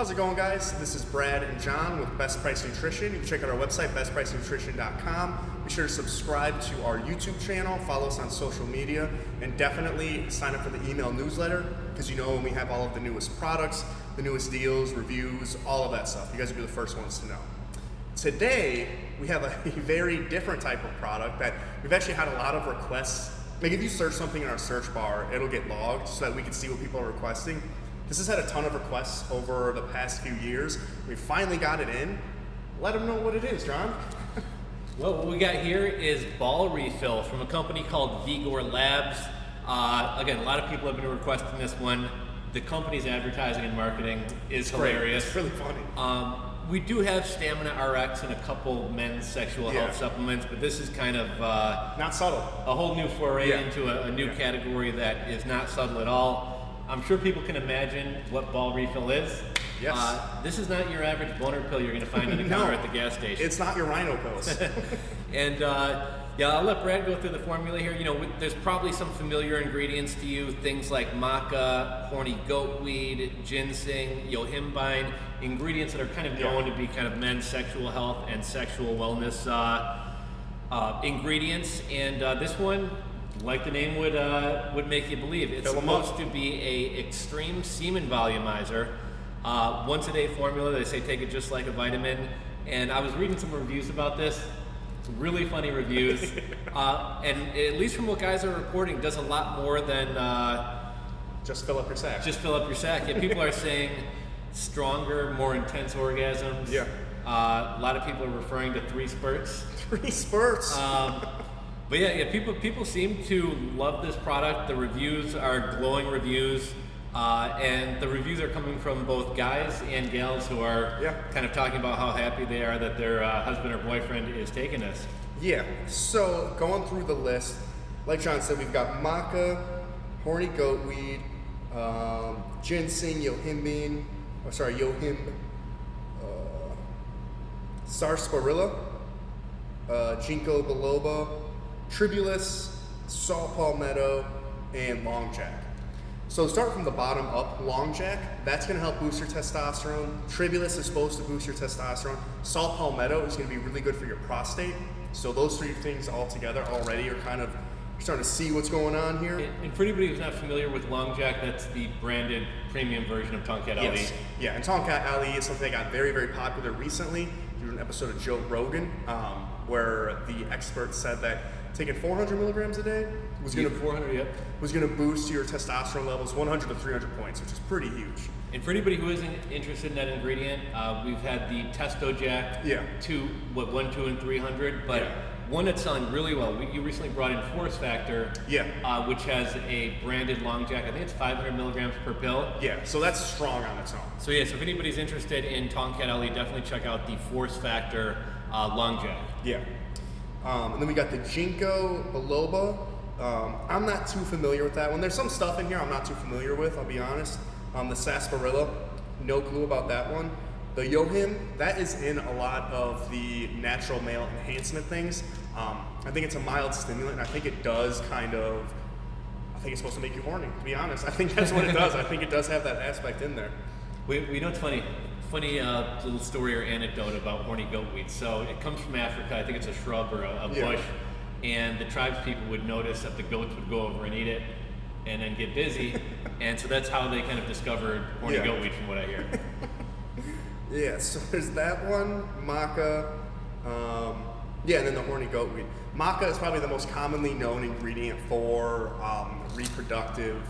How's it going, guys? This is Brad and John with Best Price Nutrition. You can check out our website, BestPriceNutrition.com. Be sure to subscribe to our YouTube channel, follow us on social media, and definitely sign up for the email newsletter because you know when we have all of the newest products, the newest deals, reviews, all of that stuff. You guys will be the first ones to know. Today, we have a very different type of product that we've actually had a lot of requests. Like if you search something in our search bar, it'll get logged so that we can see what people are requesting. This has had a ton of requests over the past few years. We finally got it in. Let them know what it is, John. Well, what we got here is ball refill from a company called Vigor Labs. Again, a lot of people have been requesting this one. The company's advertising and marketing is hilarious. It's really funny. We do have Stamina RX and a couple men's sexual health supplements, but this is kind of not subtle. A whole new foray into a new category that is not subtle at all. I'm sure people can imagine what ball refill is. Yes. This is not your average boner pill you're going to find on the counter at the gas station. It's not your rhino pills. And I'll let Brad go through the formula here. You know, there's probably some familiar ingredients to you, things like maca, horny goatweed, ginseng, yohimbine, ingredients that are kind of known to be kind of men's sexual health and sexual wellness ingredients. And this one, like the name would make you believe, it's supposed to be a extreme semen volumizer. Once a day formula. They say take it just like a vitamin. And I was reading some reviews about this. Really funny reviews. And at least from what guys are reporting, does a lot more than just fill up your sack. Just fill up your sack. Yeah, people are saying stronger, more intense orgasms. Yeah. A lot of people are referring to 3 spurts. 3 spurts. But yeah, people seem to love this product. The reviews are glowing reviews. And the reviews are coming from both guys and gals who are kind of talking about how happy they are that their husband or boyfriend is taking this. Yeah, so going through the list, like John said, we've got maca, horny goatweed, ginseng, yohimb, sarsaparilla, ginkgo biloba, tribulus, saw palmetto, and long jack. So start from the bottom up, long jack, that's going to help boost your testosterone. Tribulus is supposed to boost your testosterone. Saw palmetto is going to be really good for your prostate. So those 3 things all together already are kind of starting to see what's going on here. And for anybody who's not familiar with long jack, that's the branded premium version of Tomcat Ali. Yes. Yeah, and Tomcat Ali is something that got very, very popular recently. We did an episode of Joe Rogan where the expert said that taking 400 milligrams a day was going to boost your testosterone levels 100 to 300 points, which is pretty huge. And for anybody who isn't interested in that ingredient, we've had the Testo Jack 1, 2, and 300, but one that's selling really well. You recently brought in Force Factor, which has a branded long jack. I think it's 500 milligrams per pill. Yeah, so that's strong on its own. So yeah, so if anybody's interested in Tomcat Ali, definitely check out the Force Factor long jack. Yeah. And then we got the ginkgo biloba. I'm not too familiar with that one. There's some stuff in here I'm not too familiar with, I'll be honest. The sarsaparilla, no clue about that one. The yohimb, that is in a lot of the natural male enhancement things. I think it's a mild stimulant, and I think it does I think it's supposed to make you horny, to be honest. I think that's what it does. I think it does have that aspect in there. We know it's funny little story or anecdote about horny goatweed. So it comes from Africa. I think it's a shrub or a bush. And the tribes people would notice that the goats would go over and eat it and then get busy. And so that's how they kind of discovered horny goatweed, from what I hear. Yeah, so there's that one, maca, and then the horny goatweed. Maca is probably the most commonly known ingredient for reproductive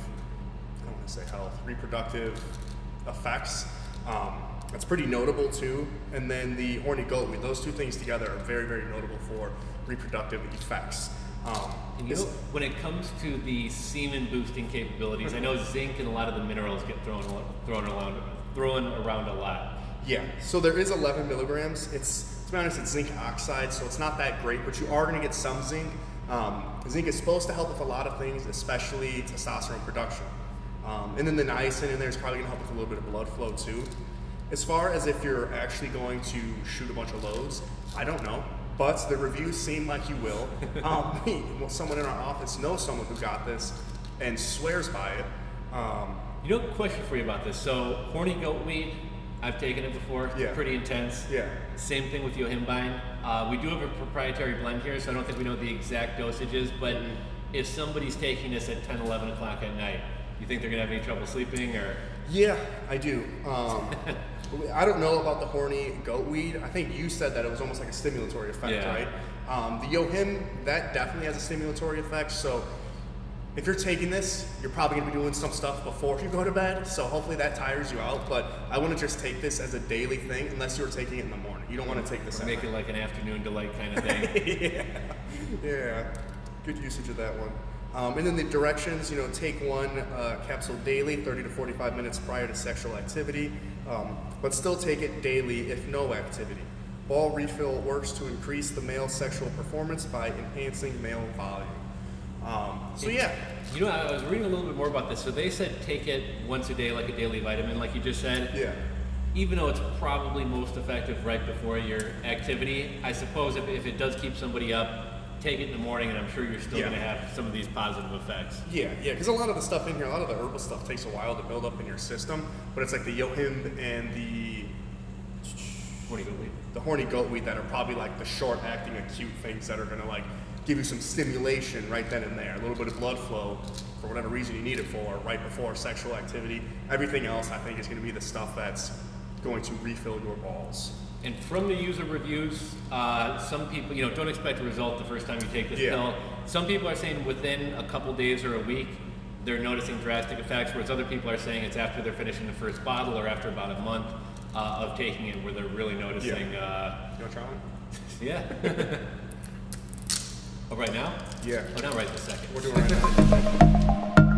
effects. That's pretty notable too. And then the horny goatweed, those 2 things together are very, very notable for reproductive effects. And you know, when it comes to the semen boosting capabilities, I know zinc and a lot of the minerals get thrown around a lot. Yeah, so there is 11 milligrams. To be honest, it's zinc oxide, so it's not that great, but you are going to get some zinc. Zinc is supposed to help with a lot of things, especially testosterone production. And then the niacin in there is probably going to help with a little bit of blood flow too. As far as if you're actually going to shoot a bunch of loads, I don't know. But the reviews seem like you will. Someone in our office knows someone who got this and swears by it. You know, question for you about this. So, horny goatweed, I've taken it before. Yeah. Pretty intense. Yeah. Same thing with yohimbine. We do have a proprietary blend here, so I don't think we know the exact dosages, but if somebody's taking this at 10, 11 o'clock at night, you think they're going to have any trouble sleeping? Or? Yeah, I do. I don't know about the horny goat weed. I think you said that it was almost like a stimulatory effect, right? The yohim, that definitely has a stimulatory effect. So if you're taking this, you're probably going to be doing some stuff before you go to bed. So hopefully that tires you out. But I wouldn't just take this as a daily thing unless you were taking it in the morning. You don't want to take this. Or make it like an afternoon delight kind of thing. Yeah. Good usage of that one. And then the directions, take one capsule daily, 30 to 45 minutes prior to sexual activity, but still take it daily if no activity. Ball refill works to increase the male sexual performance by enhancing male volume. I was reading a little bit more about this. So they said take it once a day like a daily vitamin, like you just said. Yeah. Even though it's probably most effective right before your activity, I suppose if it does keep somebody up, take it in the morning, and I'm sure you're still going to have some of these positive effects. Yeah, because a lot of the stuff in here, a lot of the herbal stuff takes a while to build up in your system, but it's like the yohim and the horny goat weed that are probably like the short-acting acute things that are going to like give you some stimulation right then and there, a little bit of blood flow for whatever reason you need it for, right before sexual activity. Everything else, I think, is going to be the stuff that's going to refill your balls. And from the user reviews, some people, don't expect a result the first time you take this pill. Some people are saying within a couple days or a week, they're noticing drastic effects, whereas other people are saying it's after they're finishing the first bottle or after about a month of taking it where they're really noticing. You want to try one? Yeah. Oh, right now? Yeah. Oh, not right this second. We're doing it right now.